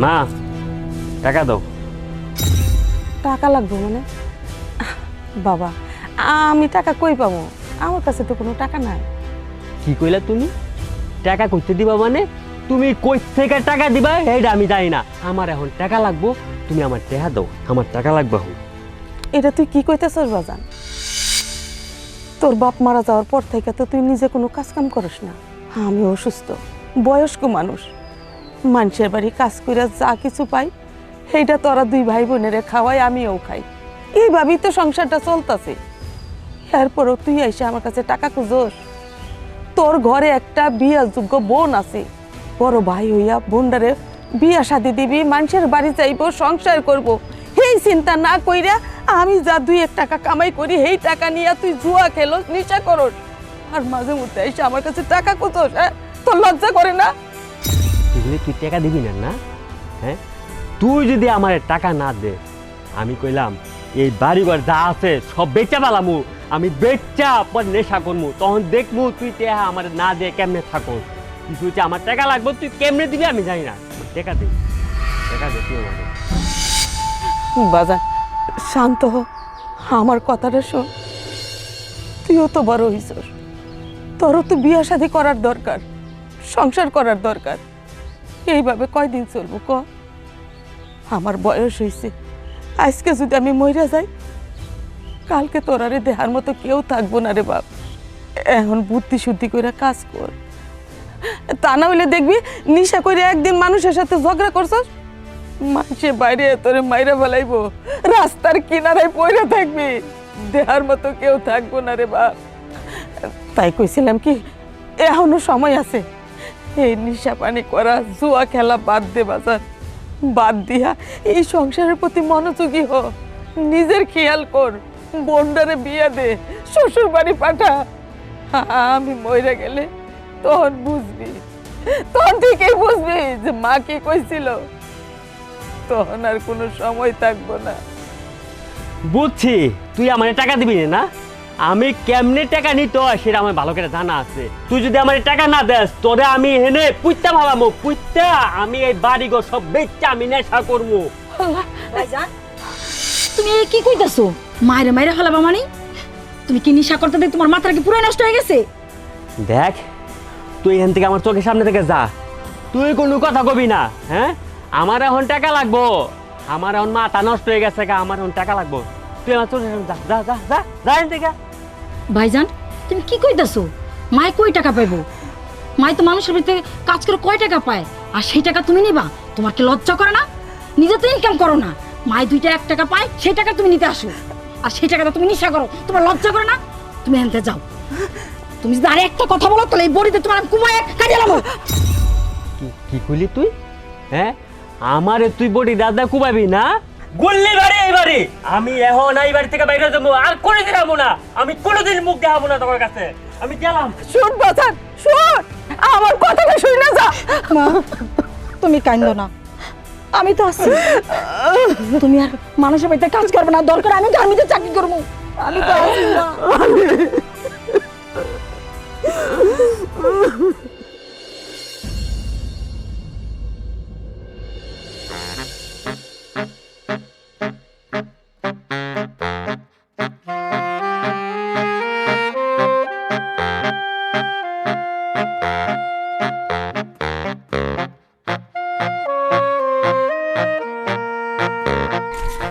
মা টাকা দাও। টাকা লাগবে মানে? বাবা, আমি টাকা কই পাবো? আমার কাছে তো কোনো টাকা নাই। কি কইলা তুমি? টাকা কইতে দিবা মানে? তুমি কই থেকে টাকা দিবা এইটা আমি জানি না। আমার এখন টাকা লাগবো, তুমি আমার টাকা দাও, আমার টাকা লাগবে এখন। এটা তুই কি কইতেছস বাজান? তোর বাপ মারা যাওয়ার পর থেকে তো তুই নিজে কোনো কাজ কাম করিস না। আমি অসুস্থ, বয়স্ক মানুষ, মানুষের বাড়ি কাজ করে যা কিছু পাই সেইটা তোরা দুই ভাই বোনেরে খাওয়াই, আমিও খাই। এইভাবেই তো সংসারটা চলতেছে। এরপরও তুই এসে আমার কাছে টাকা খুঁজোস? তোর ঘরে একটা বিয়াযোগ্য বোন আছে, বড় ভাই হইয়া বোনটারে বিয়া শাদি দিবি, মানুষের বাড়ি যাইব, সংসার করব, এই চিন্তা না কইরা আমি যা 2-1 টাকা কামাই করি সেই টাকা নিয়ে তুই জুয়া খেলোস, নেশা করস, আর মাঝে মধ্যে এসে আমার কাছে টাকা খুঁজোস। হ্যাঁ, তোর লজ্জা করে না? তুই টাকা দিবি না না? হ্যাঁ, তুই যদি আমার টাকা না দে, আমি কইলাম এই বাড়িঘর যা আছে সব বেচা পালামু, আমি বেচা পর নেশা করমু, তখন দেখমু তুই টাকা আমার না দে কেমনে থাকো। তুই আমার টাকা লাগবে, তুই কেমনে দিবি আমি জানি না। টাকা দে, টাকা দে তুই আমাকে। বাজান শান্ত হ, আমার কথাটা শোন। তুইও তো বড় হইছস, তোরও তো বিয়া শাদি করার দরকার, সংসার করার দরকার। এইভাবে কয়দিন চলবো ক? আমার বয়স হয়েছে, আজকে যদি আমি মইরা যাই, কালকে তোরারে দেহার মতো কেউ থাকবো না রে বাপ। এখন বুদ্ধি শুদ্ধি করে কাজ কর, তা না হইলে দেখবি নিশা করে একদিন মানুষের সাথে ঝগড়া করছস, মানুষের বাইরে তোরে মাইরা ফেলাইবো, রাস্তার কিনারায় পড়ে থাকবি, দেহার মতো কেউ থাকবো না রে বাপ। তাই কইছিলাম কি, এখনো সময় আছে, এই নিশা পানি করা, জুয়া খেলা বাদ দে বাজার, বাদ দিয়া এই সংসারের প্রতি মনোযোগী হ, নিজের খেয়াল কর, বোনডারে বিয়া দে, শ্বশুর বাড়ি পাঠা। আমি মইরা গেলে তখন বুঝবি, তখন ঠিকই বুঝবি যে মা কি কইছিল, তখন আর কোনো সময় থাকবো না। বুঝছি, তুই আমার টাকা দিবি না? আমি কেমনে টাকা নিতে হয় সেটা আমার ভালো করে জানা আছে। তুই যদি আমার টাকা না দেস, তোরে আমি এনে পুইত্তা ভালামো, পুইত্তা আমি এই বাড়িঘর সব বেচা আমি নেশা করবো। ভাইজান, তুমি কি কইতাছো? মায়ের মায়ের ফেলাবা মানে? তুমি কি নিশা করতে দেখ তোমার মাথাটা কি পুরো নষ্ট হয়ে গেছে? দেখ, তুই এখান থেকে আমার চোখের সামনে থেকে যা, তুই কোনো কথা কবি না। হ্যাঁ, আমার এখন টাকা লাগবো, আমার এখন মাথা নষ্ট হয়ে গেছে, আমার এখন টাকা লাগবো, তুই আমার চোখের সামনে যা, যা যা যা যা এখান থেকে। ভাইজান, তুমি কি কইতাছো? মায়ে কই টাকা পাইবো? মায়ে তো মানুষের ভিতরে কাজ করে কয় টাকা পায়, আর সেই টাকা তুমি নিবা? তোমার কি লজ্জা করে না? নিজে তো ইনকাম করো না, মায়ে 2-1 টাকা পায়, সেই টাকা তুমি নিতে আসো, আর সেই টাকাটা তুমি নিশা করো, তোমার লজ্জা করে না? তুমি এখান থেকে যাও। তুমি যদি আর একটা কথা বলো তাহলে এই বড়িতে তোমার কুমায় কাটিয়ে লাবো। কি কইলি তুই? হ্যাঁ, আমারে তুই বডি দাদা কুবাবি না? গুল্লি বাড়ি এই বাড়ি, আমি এখন এই বাড়ি থেকে বাইরে যাবো, আর কোনোদিন যাবো না, আমি কোনোদিন মুখ দেখাবো না তোমার কাছে, আমি গেলাম। শুন বাজান, শুন, আমার কথাটা শুই না যা। মা, তুমি কাঁদো না, আমি তো আছি। তুমি আর মানুষের বাড়িতে কাজ করবে না, দরকার আমি গার্মেন্টে চাকরি করবো, আমি তো আছি না।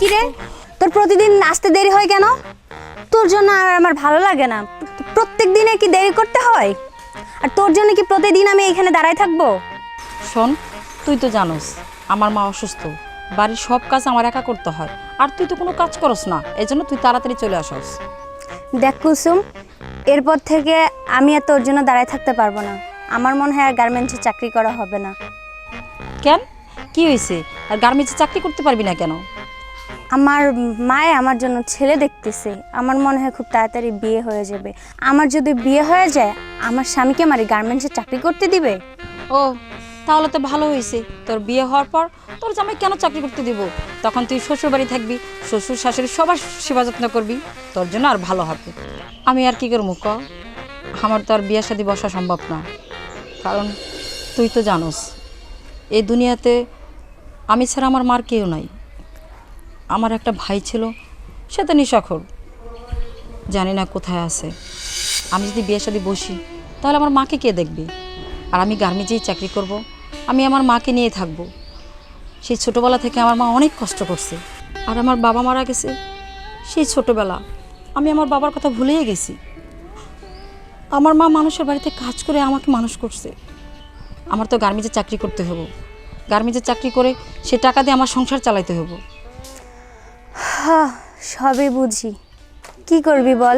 কিরে, তোর প্রতিদিন আসতে দেরি হয় কেন? তোর জন্য আর আমার ভালো লাগে না। প্রত্যেক দিনে কি দেরি করতে হয়? আর তোর জন্য কি প্রতিদিন আমি এখানে দাঁড়ায় থাকবো? শোন, তুই তো জানোস আমার মা অসুস্থ, বাড়ির সব কাজ আমার একা করতে হয়, আর তুই তো কোনো কাজ করস না, এই জন্য তুই তাড়াতাড়ি চলে আসস। দেখ কুসুম, এরপর থেকে আমি আর তোর জন্য দাঁড়ায় থাকতে পারবো না। আমার মনে হয় আর গার্মেন্টসে চাকরি করা হবে না। কেন, কি হয়েছে? আর গার্মেন্টসে চাকরি করতে পারবি না কেন? আমার মায়ে আমার জন্য ছেলে দেখতেছে, আমার মনে হয় খুব তাড়াতাড়ি বিয়ে হয়ে যাবে। আমার যদি বিয়ে হয়ে যায়, আমার স্বামীকে আমার গার্মেন্টসে চাকরি করতে দিবে। ও, তাহলে তো ভালো হয়েছে। তোর বিয়ে হওয়ার পর তোর জামাই কেন চাকরি করতে দিব? তখন তুই শ্বশুর বাড়ি থাকবি, শ্বশুর শাশুড়ি সবার সেবা যত্ন করবি, তোর জন্য আর ভালো হবে। আমি আর কি করবো ক? আমার তো আর বিয়ে শাদী বসা সম্ভব না, কারণ তুই তো জানোস এই দুনিয়াতে আমি ছাড়া আমার মার কেউ নাই। আমার একটা ভাই ছিল, সে তো নেশাখোর, জানি না কোথায় আছে। আমি যদি বিয়ে শাদী বসি তাহলে আমার মাকে কে দেখবে? আর আমি গার্মেন্টসেই চাকরি করব, আমি আমার মাকে নিয়ে থাকব। সেই ছোটোবেলা থেকে আমার মা অনেক কষ্ট করছে, আর আমার বাবা মারা গেছে সেই ছোটোবেলা। আমি আমার বাবার কথা ভুলেই গেছি। আমার মা মানুষের বাড়িতে কাজ করে আমাকে মানুষ করছে। আমার তো গার্মেন্টসে চাকরি করতে হবে, গার্মেন্টসে চাকরি করে সে টাকা দিয়ে আমার সংসার চালাইতে হবে। হ্যাঁ, সবই বুঝি, কি করবি বল,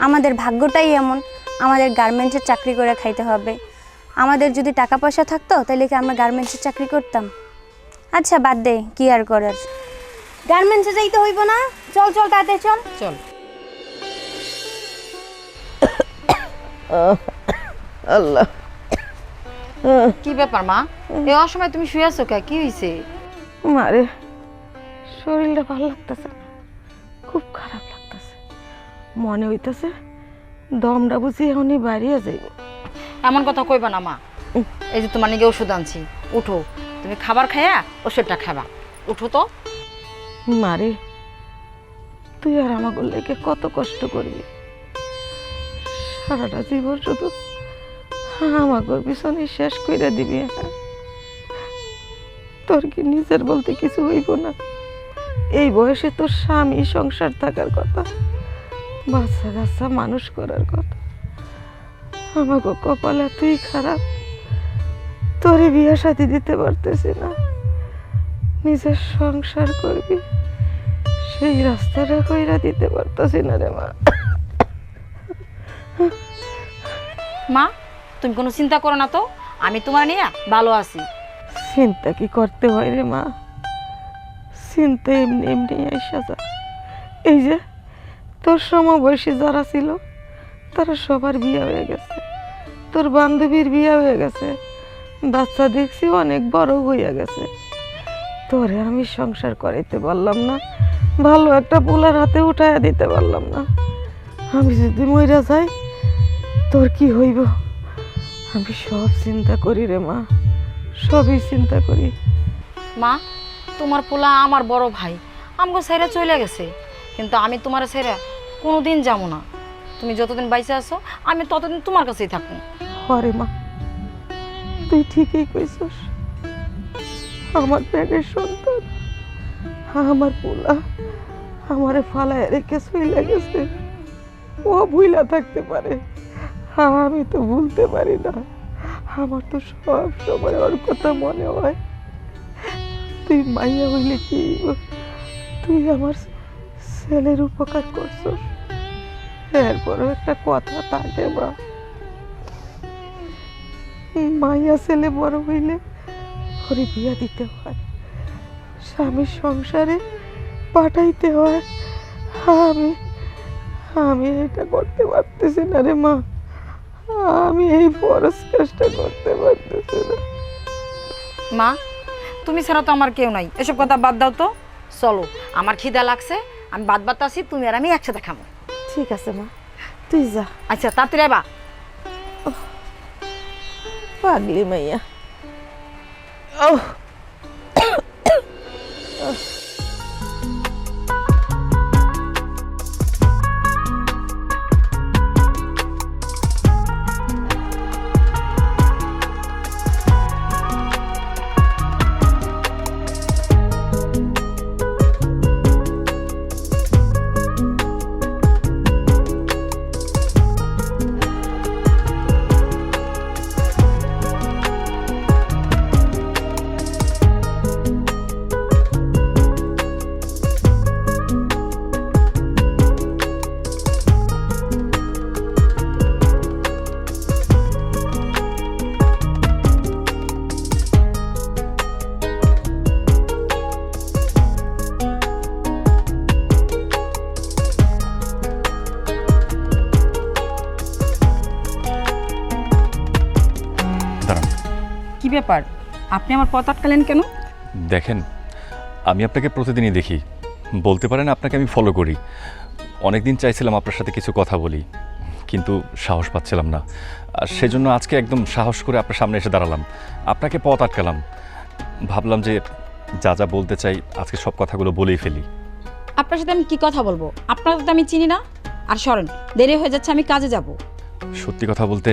আমাদের ভাগ্যটাই এমন, আমাদের গার্মেন্টসে চাকরি করে খাইতে হবে। আমাদের যদি টাকা পয়সা থাকতো তাহলে কি আমরা গার্মেন্টসে চাকরি করতাম? আচ্ছা বাদ দে, কি আর করার, গার্মেন্টসে যাইতে হইব না। চল চল তাড়াতাড়ি চল চল। আল্লাহ, কি ব্যাপার মা, এই অসময় তুমি শুয়ে আছো কে? কি হয়েছে? মারে শরীরটা ভালো লাগতেছে না, খুব খারাপ লাগতেছে। মনে হইতেছে দমটা বুঝি এখনই বাড়িয়ে যাইব। এমন কথা কইবা না মা। এই যে তোমার নিকে ওষুধ আনছি, উঠো, তুমি খাবার খাইয়া ওষুধটা খাবা। উঠো তো। মারে তুই আর আমাকে লেগে কত কষ্ট করবি, সারাটা জীবন শুধু আমাকে পিছনে শেষ করে দিবি। তোর কি নিজের বলতে কিছু হইব না? এই বয়সে তোর স্বামী, সংসার থাকার কথা, বাচ্চা কাচ্চা মানুষ করার কথা। আমাকে কপালে তুই খারাপ, তোরে বিয়ে শাদী দিতে পারতেছি না, নিজের সংসার করবি সেই রাস্তাটা কইরা দিতে পারতেছি না রে মা। মা তুমি কোনো চিন্তা করো না তো, আমি তোমার নিয়ে ভালো আছি। চিন্তা কি করতে হয় রে মা? চিন্তা এমনি এমনি আইসা যা। এই যে তোর সমবয়সী যারা ছিল তারা সবার বিয়ে হয়ে গেছে, তোর বান্ধবীর বিয়ে হয়ে গেছে, বাচ্চা দেখছি অনেক বড় হইয়া গেছে। তোরে আমি সংসার করাইতে পারলাম না, ভালো একটা পোলার হাতে উঠাইয়া দিতে পারলাম না। আমি যদি মইরা যাই তোর কি হইব? আমি সব চিন্তা করি রে মা, সবই চিন্তা করি। মা তোমার পোলা আমার বড় ভাই, আমাকে ছেড়ে চলে গেছে, কিন্তু আমি তোমার ছেড়ে কোনোদিন যাবো না। তুমি যতদিন বাইসে আছো আমি ততদিন তোমার কাছেই থাকবো। হরে মা, তুই ঠিকই কইছস। আমার পেটের সন্তান, আমার পোলা আমারে ফালায় রেখে চলে গেছে, ও ভুইলা থাকতে পারে, আমি তো ভুলতে পারি না। আমার তো সব সময় ওর কথা মনে হয়। তুই মাইয়া হইলে কি হইব? তুই আমার ছেলের উপকার করছস, এরপরও একটা কথা থাকে মা, মাইয়া ছেলে বড় হইলে ওরে বিয়া দিতে হয়, স্বামীর সংসারে পাঠাইতে হয়। আমি আমি এটা করতে পারতেছি না রে মা, আমি এই ফরজ কাজটা করতে পারতেছি না। মা তুমি ছাড়া তো আমার কেউ নাই, এসব কথা বাদ দাও তো। চলো, আমার খিদা লাগছে, আমি বাদ আসি, তুমি আর আমি একসাথে খাবো। ঠিক আছে মা, তুই যা। আচ্ছা তাড়াতাড়ি আইবা। পাগলি মাইয়া। কি ব্যাপার, আপনি আমার পথ আটকালেন কেন? দেখেন, আমি আপনাকে প্রতিদিনই দেখি, বলতে পারেন আপনাকে আমি ফলো করি। অনেক দিন চাইছিলাম আপনার সাথে কিছু কথা বলি, কিন্তু সাহস পাচ্ছিলাম না। আর সেজন্য আজকে একদম সাহস করে আপনার সামনে এসে দাঁড়ালাম, আপনাকে পথ আটকালাম। ভাবলাম যে যা যা বলতে চাই আজকে সব কথাগুলো বলেই ফেলি। আপনার সাথে আমি কি কথা বলবো? আপনার তো আমি চিনি না। আর সরেন, দেরি হয়ে যাচ্ছে, আমি কাজে যাব। সত্যি কথা বলতে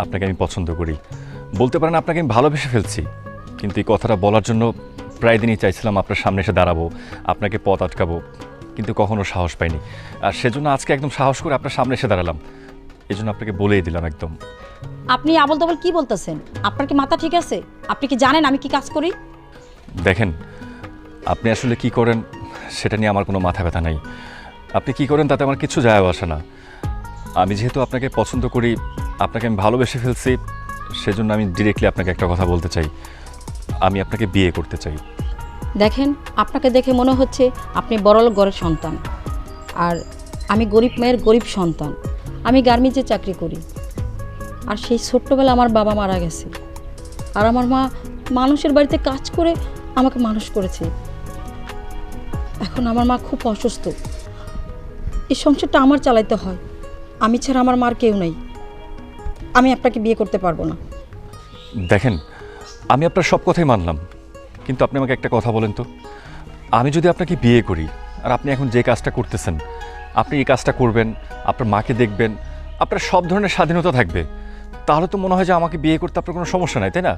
আপনাকে আমি পছন্দ করি, বলতে পারেন আপনাকে আমি ভালোবেসে ফেলছি। কিন্তু এই কথাটা বলার জন্য প্রায় দিনই চাইছিলাম আপনার সামনে এসে দাঁড়াবো, আপনাকে পথ আটকাবো, কিন্তু কখনো সাহস পাইনি। আর সেজন্য আজকে একদম সাহস করে আপনার সামনে এসে দাঁড়ালাম, এই জন্য আপনাকে বলেই দিলাম একদম। আপনি আবল তাবল কি বলতেছেন? আপনার কি মাথা ঠিক আছে? আপনি কি জানেন আমি কি কাজ করি? দেখেন, আপনি আসলে কি করেন সেটা নিয়ে আমার কোনো মাথা ব্যথা নাই। আপনি কি করেন তাতে আমার কিছু যায় আসে না। আমি যেহেতু আপনাকে পছন্দ করি, আপনাকে আমি ভালোবেসে ফেলছি, সেজন্য আমি ডিরেক্টলি আপনাকে একটা কথা বলতে চাই, আমি আপনাকে বিয়ে করতে চাই। দেখেন, আপনাকে দেখে মনে হচ্ছে আপনি বড়লোক ঘরের সন্তান, আর আমি গরিব মেয়ের গরিব সন্তান। আমি গার্মেন্টসে চাকরি করি, আর সেই ছোট্টবেলা আমার বাবা মারা গেছে, আর আমার মা মানুষের বাড়িতে কাজ করে আমাকে মানুষ করেছে। এখন আমার মা খুব অসুস্থ, এই সংসারটা আমার চালাইতে হয়, আমি ছাড়া আমার মার কেউ নেই। আমি আপনাকে বিয়ে করতে পারবো না। দেখেন, আমি আপনার সব কথাই মানলাম, কিন্তু আপনি আমাকে একটা কথা বলেন তো, আমি যদি আপনাকে বিয়ে করি আর আপনি এখন যে কাজটা করতেছেন, আপনি এই কাজটা করবেন, আপনার মাকে দেখবেন, আপনার সব ধরনের স্বাধীনতা থাকবে, তাহলে তো মনে হয় যে আমাকে বিয়ে করতে আপনার কোনো সমস্যা নাই, তাই না?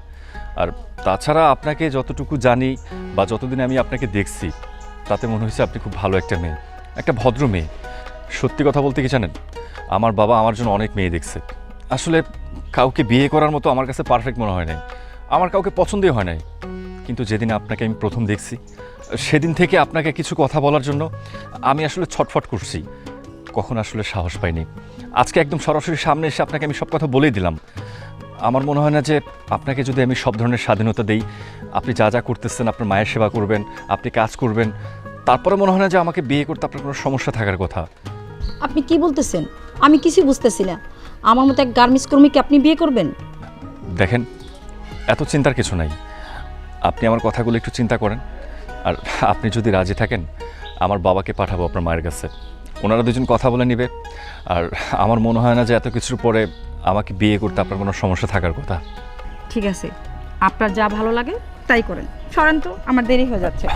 আর তাছাড়া আপনাকে যতটুকু জানি বা যতদিন আমি আপনাকে দেখছি, তাতে মনে হয়েছে আপনি খুব ভালো একটা মেয়ে, একটা ভদ্র মেয়ে। সত্যি কথা বলতে কি জানেন, আমার বাবা আমার জন্য অনেক মেয়ে দেখছে, আসলে কাউকে বিয়ে করার মতো আমার কাছে পারফেক্ট মনে হয় নাই, আমার কাউকে পছন্দই হয় নাই। কিন্তু যেদিন আপনাকে আমি প্রথম দেখছি, সেদিন থেকে আপনাকে কিছু কথা বলার জন্য আমি আসলে ছটফট করছি, কখন আসলে সাহস পাইনি। আজকে একদম সরাসরি সামনে এসে আপনাকে আমি সব কথা বলেই দিলাম। আমার মনে হয় না যে আপনাকে যদি আমি সব ধরনের স্বাধীনতা দেই, আপনি যা যা করতেছেন, আপনার মায়ের সেবা করবেন, আপনি কাজ করবেন, তারপরে মনে হয় না যে আমাকে বিয়ে করতে আপনার কোনো সমস্যা থাকার কথা। আপনি কি বলতেছেন? আমি কিছুই বুঝতেছি না। আমার মতো এক গার্মেন্টস কর্মীকে আপনি বিয়ে করবেন? দেখেন, এত চিন্তার কিছু নাই, আপনি আমার কথাগুলো একটু চিন্তা করেন। আর আপনি যদি রাজি থাকেন, আমার বাবাকে পাঠাবো আপনার মায়ের কাছে, ওনারা দুজন কথা বলে নেবে। আর আমার মনে হয় না যে এত কিছুর পরে আমাকে বিয়ে করতে আপনার কোনো সমস্যা থাকার কথা। ঠিক আছে, আপনার যা ভালো লাগে তাই করেন। সরেন তো, আমার দেরি হয়ে যাচ্ছে।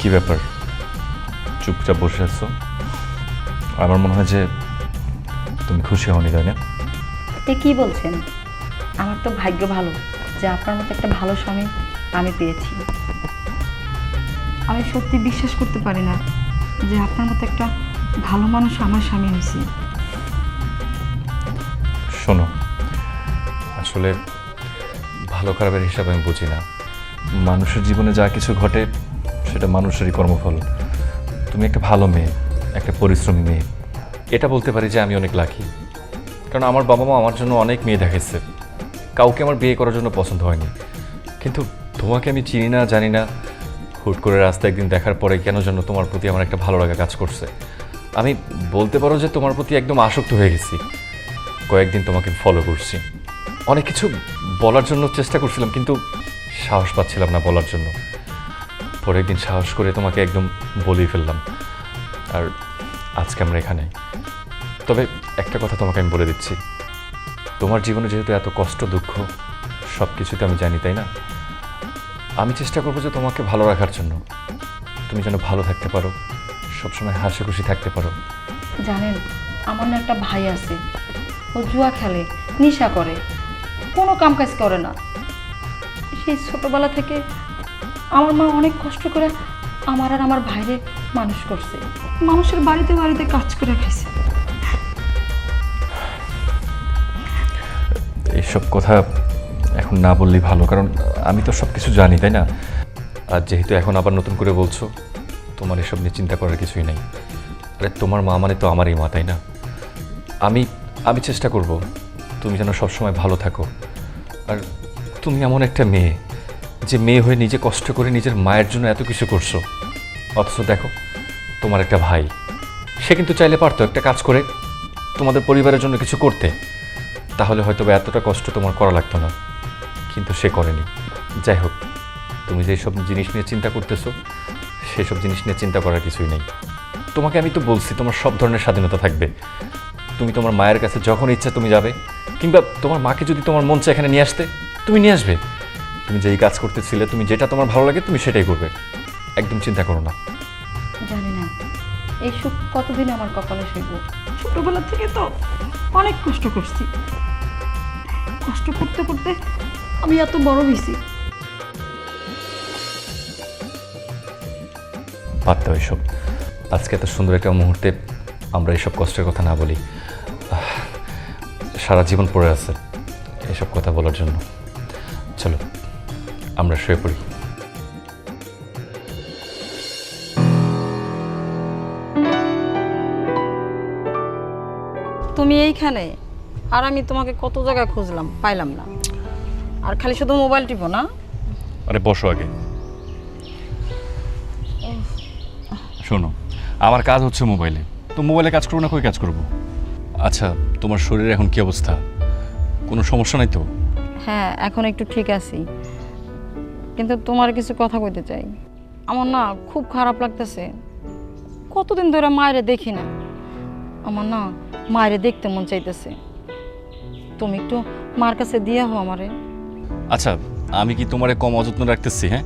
কি ব্যাপার, চুপচাপ বসে আছো? আমার মনে হয় যে তুমি খুশি হওনি, তাই না? এ কি বলছেন? আমার তো ভাগ্য ভালো যে আপনার মতো একটা ভালো স্বামী আমি পেয়েছি। আমি সত্যি বিশ্বাস করতে পারি না যে আপনার মতো একটা ভালো মানুষ আমার স্বামী হয়েছে। শোনো, আসলে ভালো খারাপের হিসাব আমি বুঝি না, মানুষের জীবনে যা কিছু ঘটে সেটা মানুষেরই কর্মফল। তুমি একটা ভালো মেয়ে, একটা পরিশ্রমী মেয়ে, এটা বলতে পারি যে আমি অনেক লাকি। কারণ আমার বাবা মা আমার জন্য অনেক মেয়ে দেখেছে, কাউকে আমার বিয়ে করার জন্য পছন্দ হয়নি। কিন্তু তোমাকে আমি চিনি না, জানি না, হুট করে রাস্তায় একদিন দেখার পরে কেন যেন তোমার প্রতি আমার একটা ভালো লাগা কাজ করছে। আমি বলতে পারো যে তোমার প্রতি একদম আসক্ত হয়ে গেছি। কয়েকদিন তোমাকে ফলো করছি, অনেক কিছু বলার জন্য চেষ্টা করছিলাম, কিন্তু সাহস পাচ্ছিলাম না বলার জন্য। পরে একদিন সাহস করে তোমাকে একদম বলেই ফেললাম, আর আজকে আমরা এখানে। তবে একটা কথা তোমাকে আমি বলে দিচ্ছি, তোমার জীবনে যেহেতু এত কষ্ট দুঃখ সব কিছুতে আমি জানি, তাই না? আমি চেষ্টা করবো যে তোমাকে ভালো রাখার জন্য, তুমি যেন ভালো থাকতে পারো, সবসময় হাসি খুশি থাকতে পারো। জানেন, আমার না একটা ভাই আছে, ও জুয়া খেলে, নেশা করে, কোনো কাম কাজ করে না। সেই ছোটবেলা থেকে আমার মা অনেক কষ্ট করে আমার আর আমার ভাইরে মানুষ করছে, মানুষের বাড়িতে বাড়িতে কাজ করে খাইছে। এইসব কথা এখন না বললেই ভালো, কারণ আমি তো সব কিছু জানি, তাই না? আর যেহেতু এখন আবার নতুন করে বলছো, তোমার এসব নিয়ে চিন্তা করার কিছুই নেই। আরে তোমার মা মানে তো আমারই মা, তাই না? আমি চেষ্টা করব তুমি যেন সবসময় ভালো থাকো। আর তুমি এমন একটা মেয়ে, যে মেয়ে হয়ে নিজে কষ্ট করে নিজের মায়ের জন্য এত কিছু করছো, অথচ দেখো তোমার একটা ভাই, সে কিন্তু চাইলে পারতো একটা কাজ করে তোমাদের পরিবারের জন্য কিছু করতে, তাহলে হয়তো এতটা কষ্ট তোমার করা লাগতো না, কিন্তু সে করেনি। যাই হোক, তুমি যেসব জিনিস নিয়ে চিন্তা করতেছো, সেসব জিনিস নিয়ে চিন্তা করার কিছুই নেই। তোমাকে আমি তো বলছি তোমার সব ধরনের স্বাধীনতা থাকবে। তুমি তোমার মায়ের কাছে যখন ইচ্ছা তুমি যাবে, কিংবা তোমার মাকে যদি তোমার মন চায় এখানে নিয়ে আসতে, তুমি নিয়ে আসবে। তুমি যেই কাজ করতেছিলে, তুমি যেটা তোমার ভালো লাগে তুমি সেটাই করবে, একদম চিন্তা করো না। জানি না এই সুখ কতদিন আমার কপালে সইব। ছোটবেলা থেকে তো অনেক কষ্ট করছি, কষ্ট করতে করতে আমি এত বড় হয়েছি। বাদ দাও এসব। আজকে এত সুন্দর একটা মুহূর্তে আমরা এসব কষ্টের কথা না বলি। সারা জীবন পড়ে আছে এসব কথা বলার জন্য। চলো আমরা শুয়ে পড়ি। তুমি এইখানে, আর আমি তোমাকে কত জায়গায় খুঁজলাম, পাইলাম না। আর খালি শুধু মোবাইল টিপো না। আরে বসো আগে। শোনো, আমার কাজ হচ্ছে মোবাইলে, তো মোবাইলে কাজ করবো না কই কাজ করব? আচ্ছা, তোমার শরীরে এখন কি অবস্থা? কোনো সমস্যা নাই তো? হ্যাঁ, এখন একটু ঠিক আছি, কিন্তু তোমার কিছু কথা কইতে চাই। আমার না খুব খারাপ লাগতেছে, কতদিন ধরে মায়েরে দেখি না। আমার না মায়েরে দেখতে মন চাইতেছে, তুমি একটু মার কাছে দিয়ে হো আমারে। আচ্ছা, আমি কি তোমারে কম অযত্ন রাখতেছি? হ্যাঁ,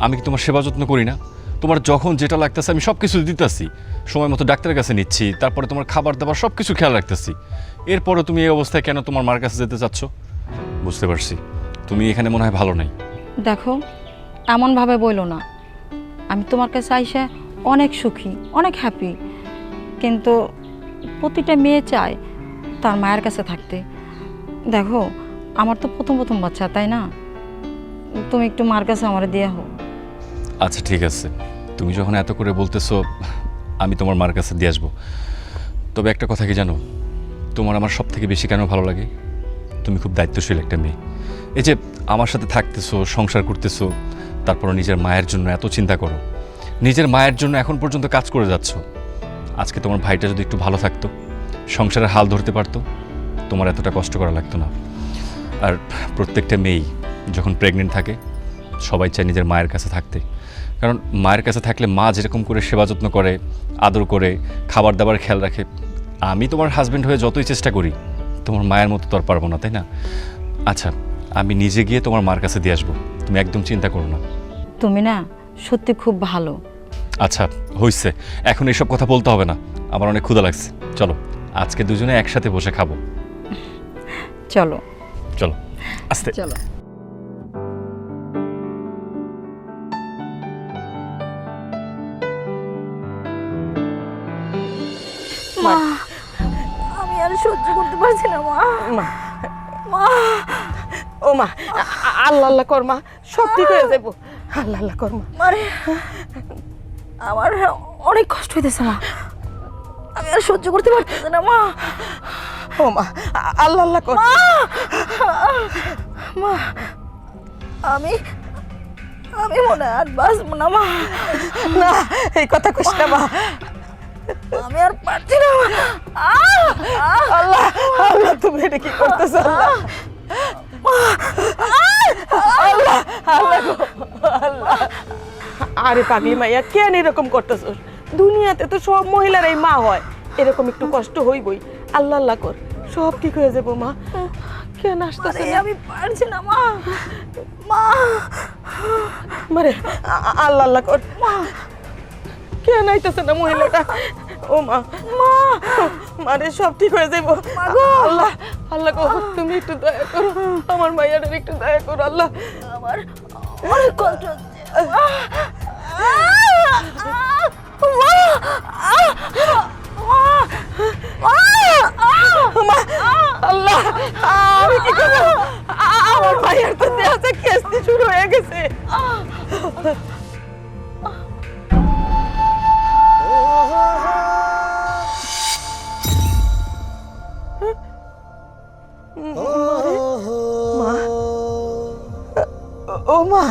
আমি কি তোমার সেবা যত্ন করি না? তোমার যখন যেটা লাগতেছে আমি সব কিছু দিতেছি, সময় মতো ডাক্তারের কাছে নিচ্ছি, তারপরে তোমার খাবার দাবার সব কিছু খেয়াল রাখতেছি। এরপরও তুমি এই অবস্থায় কেন তোমার মার কাছে যেতে চাচ্ছ? বুঝতে পারছি তুমি এখানে মনে হয় ভালো নাই। দেখো, এমনভাবে বইলো না, আমি তোমার কাছে আইসা অনেক সুখী, অনেক হ্যাপি, কিন্তু প্রতিটা মেয়ে চায় তার মায়ের কাছে থাকতে। দেখো, আমার তো প্রথম প্রথম বাচ্চা, তাই না? তুমি একটু মার কাছে আমার দিয়ে হো। আচ্ছা ঠিক আছে, তুমি যখন এত করে বলতেছো আমি তোমার মার কাছে দিয়ে আসবো। তবে একটা কথা কি জানো, তোমার আমার সব থেকে বেশি কেন ভালো লাগে? তুমি খুব দায়িত্বশীল একটা মেয়ে। এই যে আমার সাথে থাকতেছো, সংসার করতেছো, তারপর নিজের মায়ের জন্য এত চিন্তা করো, নিজের মায়ের জন্য এখন পর্যন্ত কাজ করে যাচ্ছ। আজকে তোমার ভাইটা যদি একটু ভালো থাকতো, সংসারের হাল ধরতে পারতো, তোমার এতটা কষ্ট করা লাগতো না। আর প্রত্যেকটা মেয়েই যখন প্রেগনেন্ট থাকে সবাই চায় নিজের মায়ের কাছে থাকতে, কারণ মায়ের কাছে থাকলে মা যেরকম করে সেবা যত্ন করে, আদর করে, খাবার দাবার খেয়াল রাখে। আমি তোমার হাজব্যান্ড হয়ে যতই চেষ্টা করি তোমার মায়ের মতো তো আর পারবো না, তাই না? আচ্ছা, আমি নিজে গিয়ে তোমার মার কাছে দিয়ে আসবো, তুমি একদম চিন্তা করো না। তুমি না সত্যি খুব ভালো। আচ্ছা হইছে, এখন এসব কথা বলতে হবে না, আমার অনেক ক্ষুধা লাগছে। চলো আজকে দুজনে একসাথে বসে খাবো। চলো চলো আস্তে। চলো। মা, আমি আর সহ্য করতে পারছি না মা। মা, ও মা, আল্লাহ আল্লাহ কর মা, সব ঠিক হয়ে যাবো। আল্লাহ আল্লাহ কর মা। মারে, আমার অনেক কষ্ট হইতেছে মা, আমি আর সহ্য করতে পারতেছি না মা। ও মা, আল্লাহ আল্লাহ কর মা, আমি আমি মনে হয় আর বাঁচবো না মা। না, এই কথা কইস না মা। আমি আর পারছি না মা। আল্লাহ আল্লাহ, তুমি এটা কি করতেছো? আল্লাহ আল্লাহ আল্লাহ গো, আল্লাহ। আরে পাগলি মাইয়া, কেন এরকম করতেছো? দুনিয়াতে তো সব মহিলারাই মা হয়, এরকম একটু কষ্ট হইবই। আল্লাহ আল্লাহ কর, সব ঠিক হয়ে যাবো মা। কেন আসতেছে? আমি পারছি না মা। মা, মারে, আল্লাহ আল্লাহ কর মা। কেন আইতেছে না মহিলাটা? ও মা, মা, মারে সব ঠিক হয়ে যাবো। আল্লাহ আল্লাহ গো, তুমি একটু দয়া করো, আমার মাইয়াটার একটু দয়া করো। আল্লাহ, আমার অনেক কষ্ট হচ্ছে। মা, আল্লাহ, আমি কি করবো? আমার মাইয়ার তো দেহাতে কেসটি শুরু হয়ে গেছে। ও মা,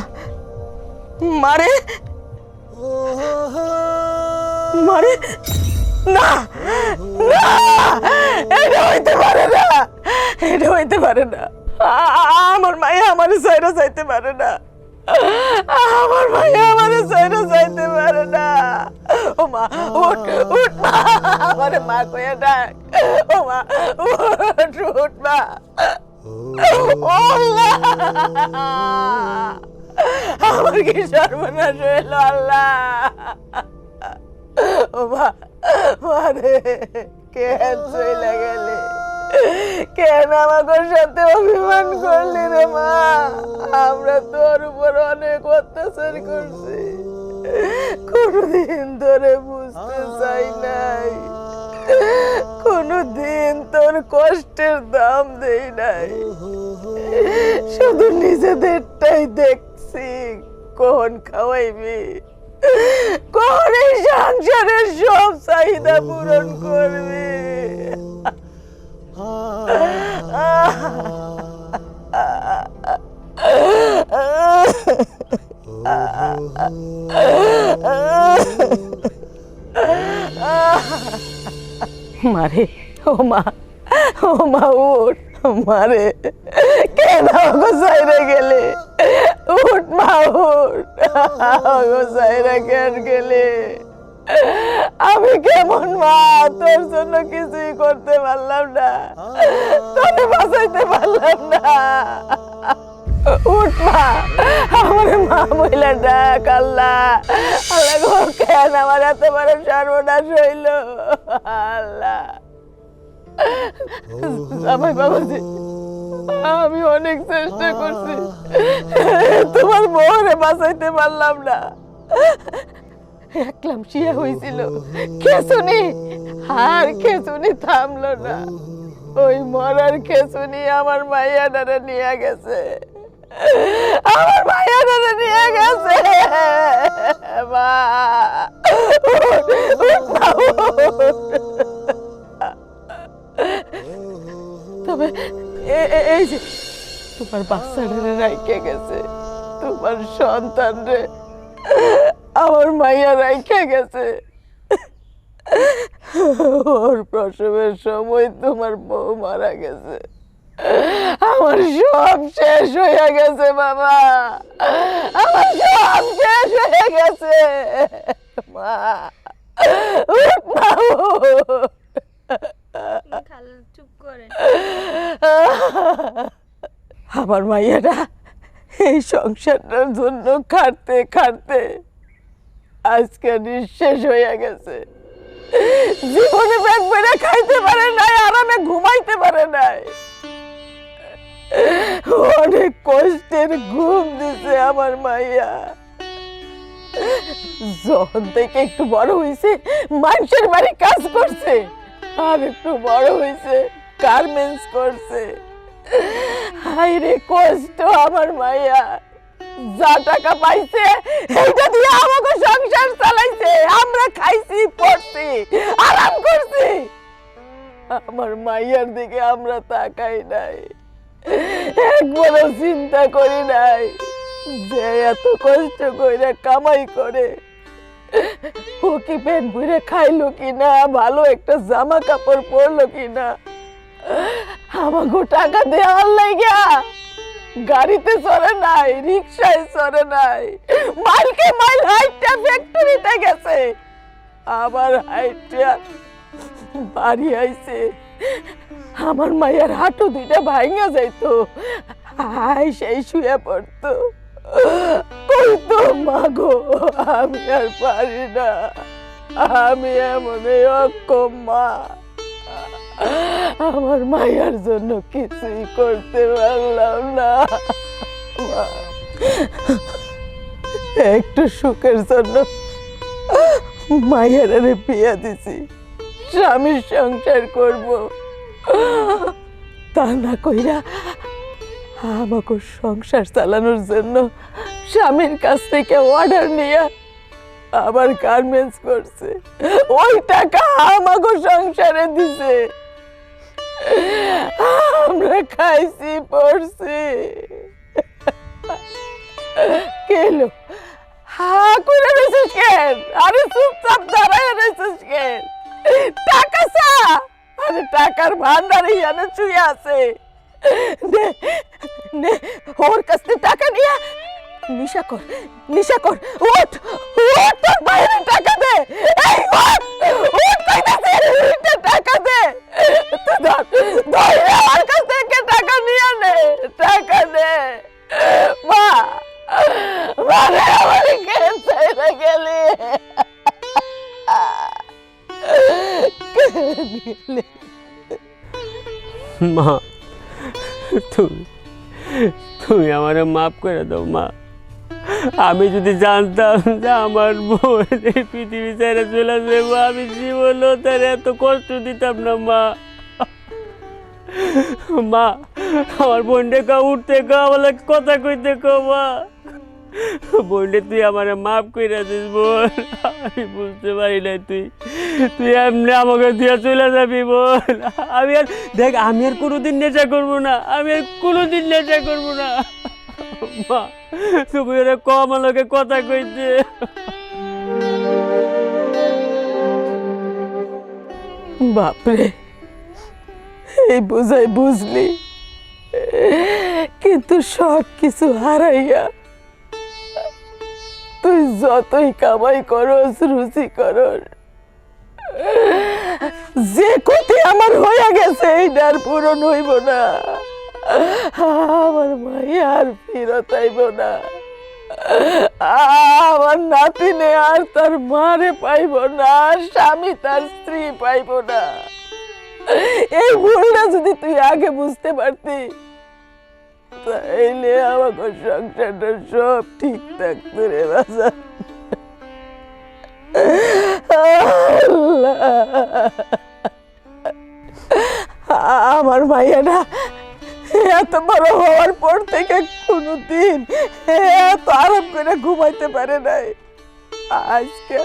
মারে মারে, না না, এটা হইতে পারে না, এটা হইতে পারে না। আমার মায়ে আমার সাইরা যাইতে পারে না, আমার মায়ে আমার সাইরা যাইতে পারে না। ও মা উঠ উঠ মা আমারে মা কইয়া ডাক ও মা উঠ উঠ মা ও আল্লাহ আমার কি সর্বনাশ হইল আল্লাহ ও মা মারে কেন চইলা গেলে কেন আমাদের সাথে অভিমান করলি রে মা আমরা তোর উপর অনেক অত্যাচার করছি কোনদিন ধরে বুঝতে চাই নাই কোনদিন তোর কষ্টের দাম দেই নাই শুধু নিজেদেরটাই দেখছি কখন খাওয়াইবি কখন এই সংসারের সব চাহিদা পূরণ করবি মারে ও মা উঠ মারে কেন গোসাইরে গেলে উঠ মা উঠ গোসাইরা কেন গেলে আমি কেমন মা তোর জন্য কিছুই করতে পারলাম না তোরে বাঁচাইতে পারলাম না উঠ মা আমার মা বইলা ডাক আল্লাহ আল্লাহ গো কেন আমার এত বড় সর্বনাশ হইল আল্লাহ জামাই বাবাজি আমি অনেক চেষ্টা করছি তোমার বউরে বাঁচাইতে পারলাম না একলাম শিয়া হয়েছিল খেসুনি আর খেসুনি থামলো না ওই মরার খেসুনি আমার মাইয়াডারে নিয়ে গেছে আমার মাইয়াডারে নিয়ে গেছে মা তবে এই যে তোমার বাচ্চাটারে রাইখে গেছে তোমার সন্তান রে আমার মাইয়া রাইখে গেছে ওর প্রসবের সময় তোমার বউ মারা গেছে আমার সব শেষ হয়ে গেছে বাবা আমার সব শেষ হয়ে গেছে মা উঠ মা চুপ করেন আমার মাইয়াটা এই সংসারটার জন্য খাটতে খাটতে আজকে নিঃশেষ হয়ে গেছে জীবনে পেট ভরে খাইতে পারে নাই আরামে ঘুমাইতে পারে নাই অনেক কষ্টের ঘুম দিছে আমার মাইয়া যখন থেকে একটু বড় হয়েছে মানুষের বাড়ি কাজ করছে আর একটু বড় হয়েছে গার্মেন্টস করছে হায় রে কষ্ট আমার মাইয়া যা টাকা পাইছে এইটা দিয়ে আমাকে সংসার চালাইছে আমরা খাইছি পড়ছি আরাম করছি আমার মাইয়ার দিকে আমরা তাকাই নাই একবারও চিন্তা করি নাই যে এত কষ্ট কইরা কামাই করে ও কি পেট ভরে খাইলো কিনা ভালো একটা জামা কাপড় পরলো কিনা আমাকে টাকা দেওয়ার লাগিয়া গাড়িতে চড়ে নাই রিক্সায় চড়ে নাই মাইলকে মাইল হাইটটা ফ্যাক্টরিতে গেছে আবার হাইটটা বাড়ি আইছে আমার মায়ের হাঁটু দুইটা ভাঙা যাইতো হাই সেই শুয়ে পড়তো কইতো মাগো আমি আর পারি না আমি এমন অক্ষম মা আমার মায়ের জন্য কিছুই করতে পারলাম না একটু সুখের জন্য মায়ের বিয়ে দিছি স্বামীর সংসার করব তা না কইরা আমাকে সংসার চালানোর জন্য স্বামীর কাছ থেকে অর্ডার নিয়ে আবার গার্মেন্টস করছে ওই টাকা আমাকে সংসারে দিছে আমরা খাইছি পড়ছি কেলো হা করে রয়েছিস কেন আরে চুপচাপ দাঁড়ায় রয়েছিস কেন টাকা চা আরে টাকার ভান্ডারে ইয়ানে শুয়ে আছে ওর কাছ থেকে টাকা নিয়ে নিশা কর উঠ উঠ, তোর বাইরে টাকা দে। এই উঠ, উঠ কইতাছি, উঠে টাকা দে। তুই ধর, ধরে আমার কাছ থেকে টাকা নিয়ে নে, টাকা দে। মা, মানে আমার কেন ছেড়ে গেলি? মা, তুমি তুমি আমারে মাফ করে দাও মা। আমি যদি জানতাম যে আমার বোন এই পৃথিবী ছেড়ে চলে যাবো, আমি জীবনও তার এত কষ্ট দিতাম না মা। মা, আমার বোনটা কা উঠতে কা, আমার কথা কইতে কা মা। বোনটা তুই আমারে মাফ করে দিস বোন। আমি বুঝতে পারি নাই তুই তুই এমনি আমাকে দিয়ে চলে যাবি বোন। আমি আর দেখ, আমি আর কোনোদিন নেশা করবো না, আমি আর কোনোদিন নেশা করবো না মা। তুমি ওরা কম আমাকে কথা কইতে। বাপরে, এই বোঝাই বুঝলি, কিন্তু সব কিছু হারাইয়া তুই যতই কামাই করস, রুচি করস, যে ক্ষতি আমার হইয়া গেছে এইটার পূরণ হইব না। আমার মাইয়া আর ফিরত আইব না। আমার নাতিনে আর তার মারে পাইব না, স্বামী তার স্ত্রী পাইব না। এই ভুলটা যদি তুই আগে বুঝতে পারতি, তাইলে আমাকে সংসারটা সব ঠিক থাকতো রে বাজার। আমার মাইয়াটা এত বড় হওয়ার পর থেকে কোনোদিন এত আরাম করে ঘুমাইতে পারে নাই। আজকে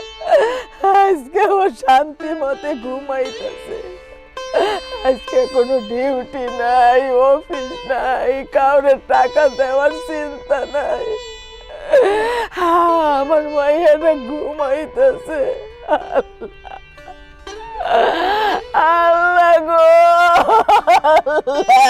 আজকে ও শান্তি মতে ঘুমাইতেছে। আজকে কোনো ডিউটি নাই, অফিস নাই, কাউরে টাকা দেওয়ার চিন্তা নাই। আমার মাইয়াটা ঘুমাইতেছে। আল্লাহ গো, আল্লাহ।